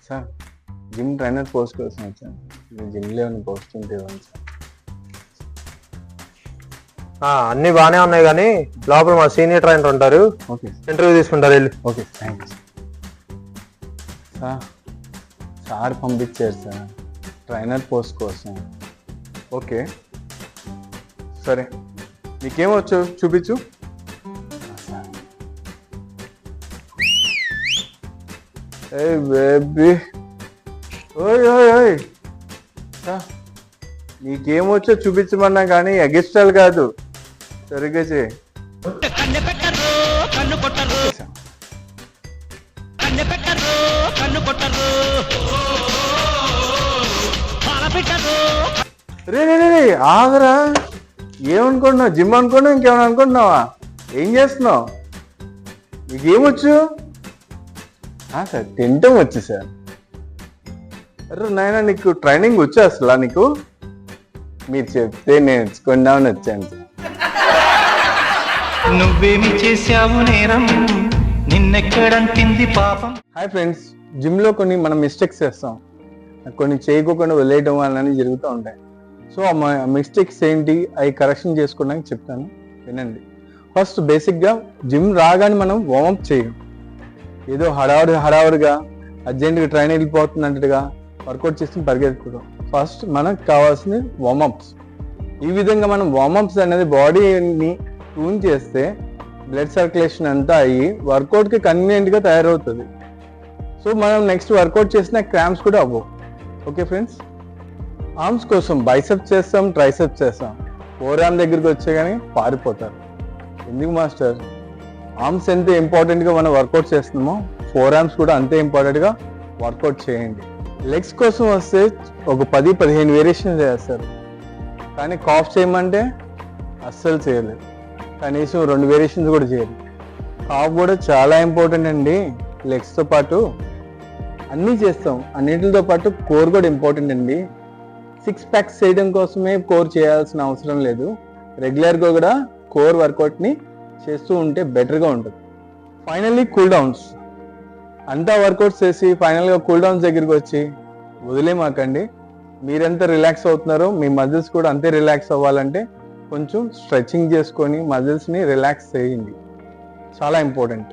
Sir gym trainer post కోసం వచ్చాను. జిమ్లో ఏమైనా పోస్ట్ ఉంటే ఇవ్వండి సార్. అన్నీ బాగానే ఉన్నాయి కానీ లోపల మా సీనియర్ ట్రైనర్ ఉంటారు, ఓకే ఇంటర్వ్యూ తీసుకుంటారు వెళ్ళి. Okay thank you sir. Sir పంపించారు సార్ ట్రైనర్ పోస్ట్ కోసం. ఓకే సరే, నీకేమొచ్చు చూపించు. సార్ ఏ బేబీ, ఓయ్ ఓయ్ ఓయ్ సార్, నీకేమొచ్చో చూపించమన్నా కానీ ఎగిస్టాల్ కాదు, సరిగ్గా చేయి. రే రే రే ఆగరా, ఏమనుకుంటున్నావు? జిమ్ అనుకున్నావు, ఇంకేమైనా అనుకుంటున్నావా? ఏం చేస్తున్నావు? నీకేమొచ్చు? సార్ తింటాం వచ్చు సార్. అరే నాయనా, నీకు ట్రైనింగ్ వచ్చా అసలు? నీకు మీరు చెప్తే నేర్చుకుందామని వచ్చాను సార్. నువ్వేమి చేశావు నేరం, నిన్నెక్కడంటింది పాపం. హాయ్ ఫ్రెండ్స్, జిమ్లో కొన్ని మనం మిస్టేక్స్ చేస్తాం, కొన్ని చేయకోకుండా వదిలేయడం వల్ల జరుగుతూ ఉంటాయి. సో ఆ మిస్టేక్స్ ఏంటి అవి కరెక్షన్ చేసుకోవడానికి చెప్తాను, వినండి. ఫస్ట్ బేసిక్గా జిమ్ రాగానే మనం వార్మప్ చేయం. ఏదో హడావుడిగా అర్జెంటుగా ట్రైన్ వెళ్ళిపోతుంది అన్నట్టుగా వర్కౌట్ చేసి పరిగెత్తుకోవడం. ఫస్ట్ మనకు కావాల్సింది వార్మప్స్. ఈ విధంగా మనం వార్మప్స్ అనేది బాడీని ట్యూన్ చేస్తే బ్లడ్ సర్క్యులేషన్ అంతా అయ్యి వర్కౌట్కి కన్వీనియంట్గా తయారవుతుంది. సో మనం నెక్స్ట్ వర్కౌట్ చేసిన క్రాంప్స్ కూడా అవ్వవు. ఓకే ఫ్రెండ్స్, ఆర్మ్స్ కోసం బైసెప్స్ చేస్తాం, ట్రైసెప్స్ చేస్తాం. ఫోర్ ఆర్మ్ దగ్గరికి వచ్చే కానీ పారిపోతారు. ఎందుకు మాస్టర్? ఆర్మ్స్ ఎంత ఇంపార్టెంట్గా మనం వర్కౌట్ చేస్తున్నామో ఫోర్ ఆర్మ్స్ కూడా అంతే ఇంపార్టెంట్గా వర్కౌట్ చేయండి. లెగ్స్ కోసం వస్తే ఒక 10-15 వేరియేషన్ చేస్తారు, కానీ కాఫ్ చేయమంటే అస్సలు చేయలేదు. కనీసం 2 వేరియేషన్స్ కూడా చేయలేదు. కాఫ్ కూడా చాలా ఇంపార్టెంట్ అండి. లెగ్స్తో పాటు అన్నీ చేస్తాం, అన్నిటితో పాటు కోర్ కూడా ఇంపార్టెంట్ అండి. 6 ప్యాక్స్ చేయడం కోసమే కోర్ చేయాల్సిన అవసరం లేదు. రెగ్యులర్గా కూడా కోర్ వర్కౌట్ని చేస్తూ ఉంటే బెటర్గా ఉంటుంది. Finally cool downs. అంతా వర్కౌట్స్ చేసి ఫైనల్గా కూల్ డౌన్స్ దగ్గరికి వచ్చి వదిలేమాకండి. మీరెంత రిలాక్స్ అవుతున్నారో మీ మజిల్స్ కూడా అంతే రిలాక్స్ అవ్వాలంటే కొంచెం స్ట్రెచ్చింగ్ చేసుకొని మజిల్స్ని రిలాక్స్ చేయండి, చాలా ఇంపార్టెంట్.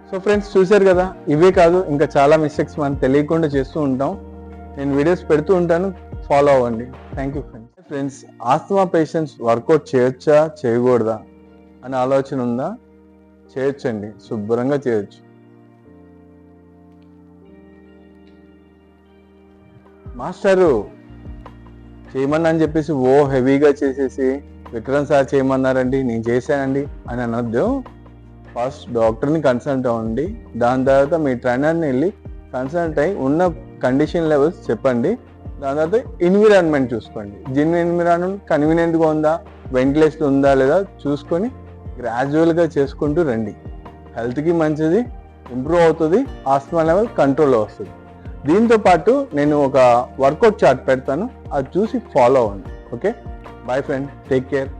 సో ఫ్రెండ్స్, చూశారు కదా, ఇవే కాదు ఇంకా చాలా మిస్టేక్స్ మనం తెలియకుండా చేస్తూ ఉంటాం. నేను వీడియోస్ పెడుతూ ఉంటాను, ఫాలో అవ్వండి. Thank you friends. Friends, asthma patients workout చేయొచ్చా చేయకూడదా అనే ఆలోచన ఉందా? చేయొచ్చండి, శుభ్రంగా చేయొచ్చు. మాస్టరు చేయమన్నా అని చెప్పేసి హెవీగా చేసేసి విక్రమ్ సార్ చేయమన్నారండి నేను చేశానండి అని అనొద్దు. ఫస్ట్ డాక్టర్ని కన్సల్ట్ అవ్వండి, దాని తర్వాత మీ ట్రైనర్ని వెళ్ళి కన్సల్ట్ అయ్యి ఉన్న కండిషన్ లెవెల్స్ చెప్పండి. దాని తర్వాత ఎన్విరాన్మెంట్ చూసుకోండి. జిమ్ ఎన్విరాన్మెంట్ కన్వీనియంట్గా ఉందా, వెంటిలేషన్ ఉందా లేదా చూసుకొని గ్రాడ్యువల్గా చేసుకుంటూ రండి. హెల్త్కి మంచిది, ఇంప్రూవ్ అవుతుంది, ఆస్మా లెవెల్ కంట్రోల్లో వస్తుంది. దీంతో పాటు నేను ఒక వర్కౌట్ చార్ట్ పెడతాను, అది చూసి ఫాలో అవ్వండి. Okay, boy friend, take care.